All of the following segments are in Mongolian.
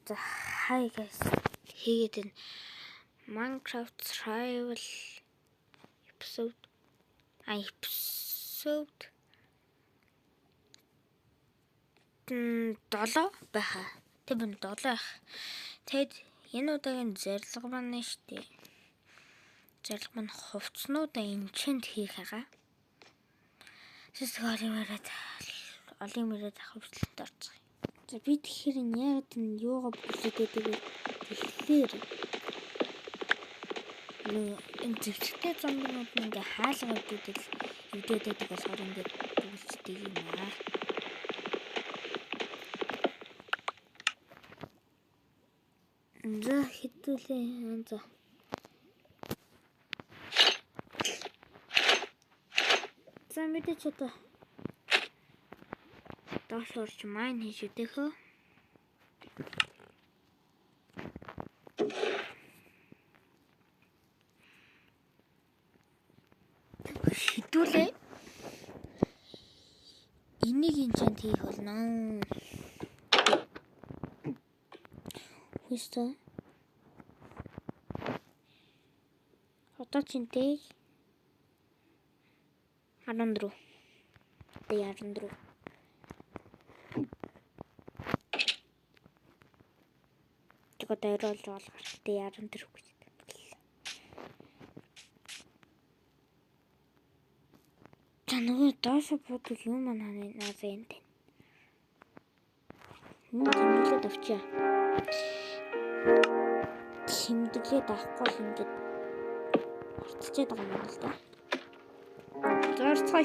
За hi guys. Хийгээд энэ Minecraft Survival episode 7 байха. Тэг бэн 7 байх. Тэгэд энэ удаагийн зорилго маань штэ. Зорилго маань хувцснуудаа энчэнд хийх байгаа. Олын мөрөд хөвчлөлт орцгоё. За би тэгэхээр яг энэ юугаа бүлээдэг тэгэхээр энэ зэвсэгтэй зомбинууд ингээ хаалга өвдөдөг болохоор ингээ бүлцдэг юм аа. За хитүүлээ. За мэдээч одоо доош орж майн хийж өдөхөө. Хитүүлээ. Энийг энчэнд хийх болно. Хөөстөө. Одоо чинтэй 14. Тэгвэл дайруулж болгох хэрэгтэй 14 гэж. За нөгөө доош буудаг юм маань наазаа энэ. Тэмдэглээд авчаа. Тэмдэглээд авахгүй л ингээд орцчихэд байгаа юм л да. Зорцгой.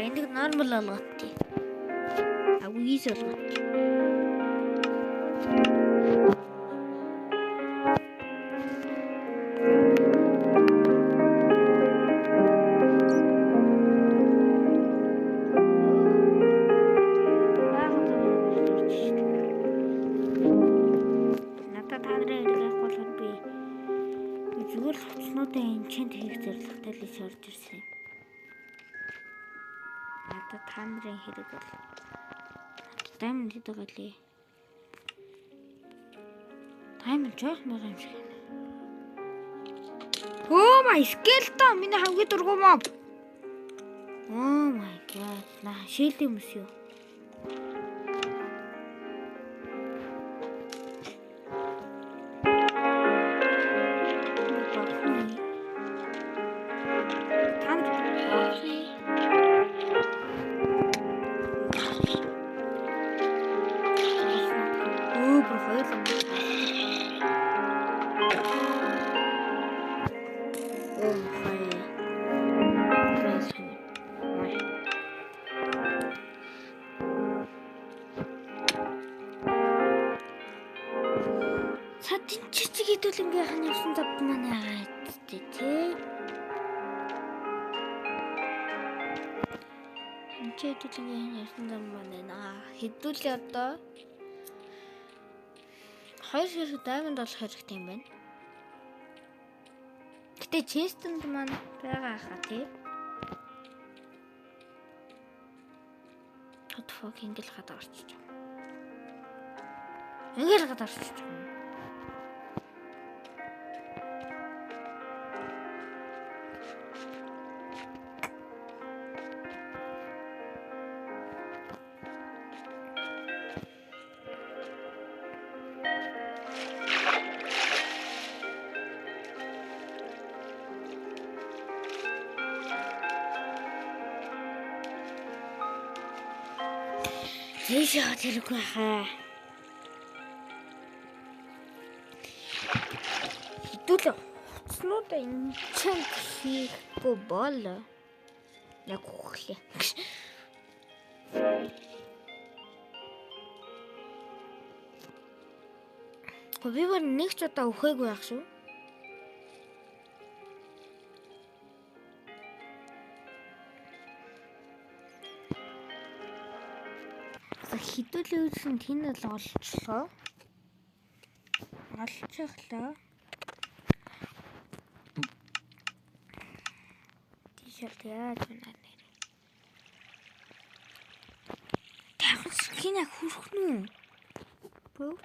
Энийг нормал болготой. Авиз болготой. Надад тадраа ирэх болохоор би зүгээр л хуцнуудаа энчэнд хийх зорилготой л орж ирсэн юм. Надад тадрын хэрэг бол даймонд хэд байгаа лээ. Даймонд жоох байгаа юм шиг байна. Oh my skeleton миний хамгийн дургуй моб. Oh my god. Шилдэг юм шүү. Хэдүүлэнгийнх нь явсан зав маань яагаад тий. Хэдүүлэнгийнх нь явсан зав маань хэдүүлээ одоо 2 хэрэг даймонд болох хэрэгтэй юм байна. Гэтэ честэнд маань байгаа хаа тий. What fuck ингээл хадаа орчих. Ингээл хадаа орчих. Тийшээ тэргүй хаа. Хэдүүлээ хуцнуудаа энчэнд хийхгүй бол яг хөглөө. Би бүр нэг ч удаа өхөөгүй байх шүү. Хідүүлээ үзсэн тэнд л олчлоо. Олчихлоо. Тийшээ яаж байна нэр. Тавхас хинэ хүрэх нү. Бөө.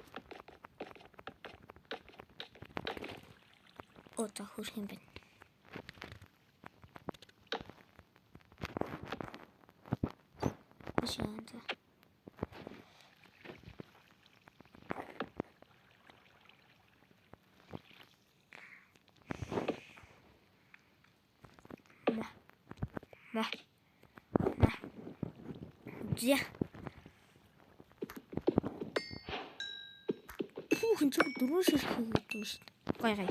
Та хүрэх юм байна. Шаанта. Ма. Зя. Хүүхэн ч дөрөв ширхэг гэдэг юм шүү дээ. Гай.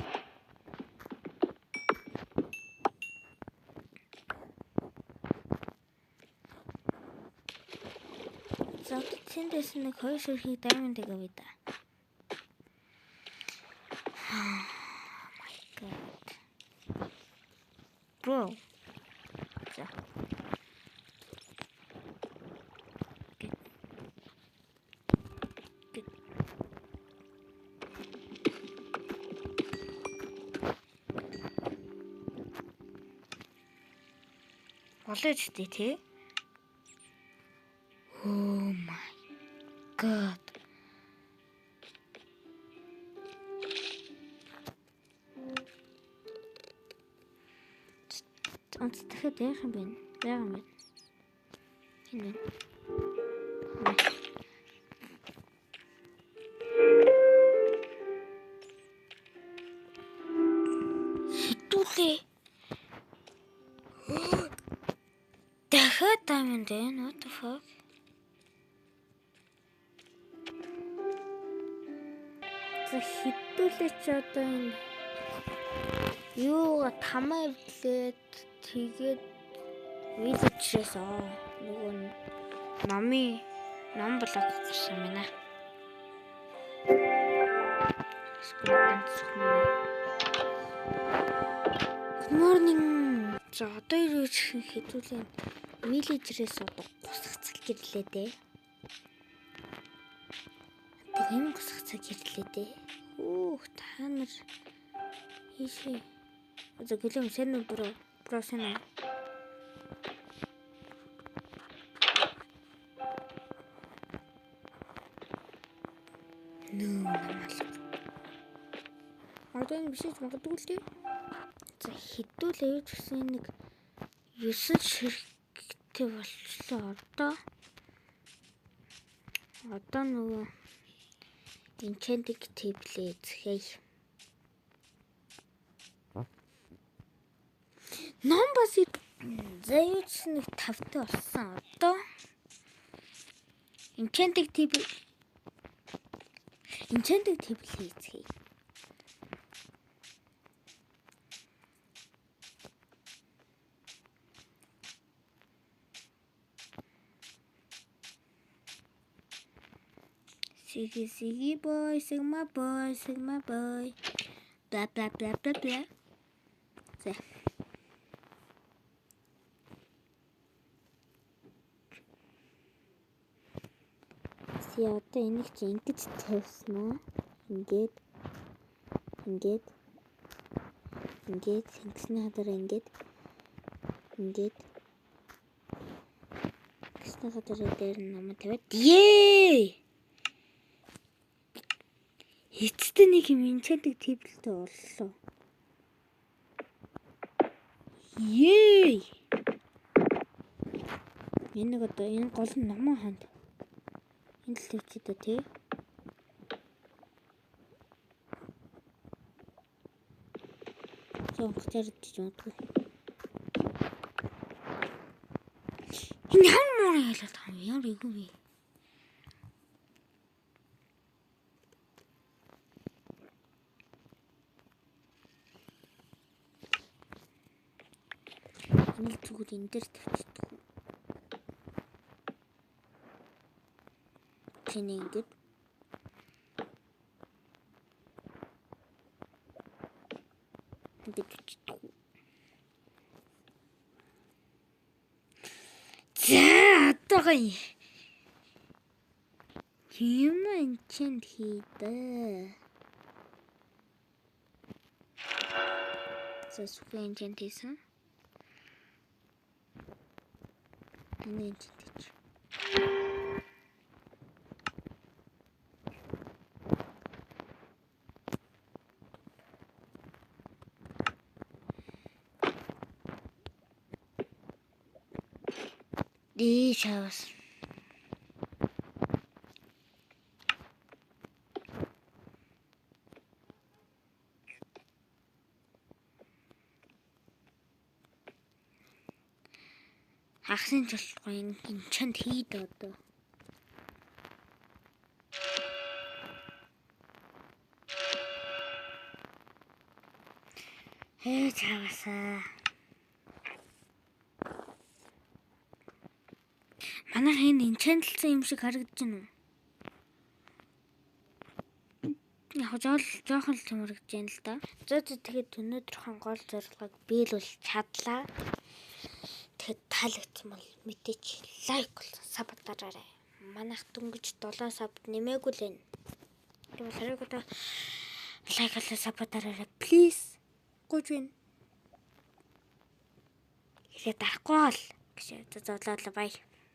Тэндээс нэг хоёр ширхэг даймонд өгөө да. Oh my god. Bro. За. Болоо ч тий. Oh my god. Тэгэхэд яах юм бэ? Яах юм бэ? Хинэ. Хитүүлээ. Дахиад diamond энэ what the fuck? Хитүүлээ ч одоо энэ юу тамаа эвдлээд тэгээд визчээс нөгөө ном блок гэсэн юм байна. Good morning. За одоо юу хитүүлээ виллежерээс одоо гусгацал гэрлээ дээ. Тийм гусгацал гэрлээ дээ. Та нар ийшээ. За гэлэм сэн бросэн. Одоо биш ч магадгүй л дээ. За хитүүлээ юу гэсэн нэг 9 ширхэгтэй болчлоо одоо нөгөө enchanting table эзэхэй. Ном бас за юу гэсэн нэг 5-тай болсон. Одоо enchanting table эзэхэй. Sigi boy, sigma boy. Blah blah blah blah blah. За. Одоо энийг чи ингэж тавьснаа. Ингээд ингэснэ хадараа ингээд гэснэ хадараа дээр ном тавиад эцэстээ нэг юм enchanting table-тэй боллоо. Энэ одоо энэ гол нь номоо ханд. Энэ л тавьчих та тий. Сонхтэр диж удгүй. Энэ ямар ялаад байгаа юм яа үгүй. Нэг зүгээр энэ дээр тавьчихдаг. Тэний ингээд Ингээд үчдэг. За одоогоо юм энчэнд хийдэ. За сүхэн энчэнд хийсэн. Энэ энчэнд хийж. Шавс. Хагсын чулгой энчэнд хийдэ одоо. Чавсаа. Манайх энэ энчэнтлсэн юм шиг харагдаж байна уу? Яг жоохон л тэмэрэгдэж байна л да. За тэгээд өнөөдрийн гол зорилгыг биелүүл чадлаа. Тэгэхэд таалагдсан бол мэдээч лайк болон саб дараарай. Манайх дөнгөж 7 саб нэмээгүй л байна. Тэгвэл харигудаа лайк болон саб дараарай. Please. Гуйж байна. Ихээ дарахгүй бол гэж зовлоо бай.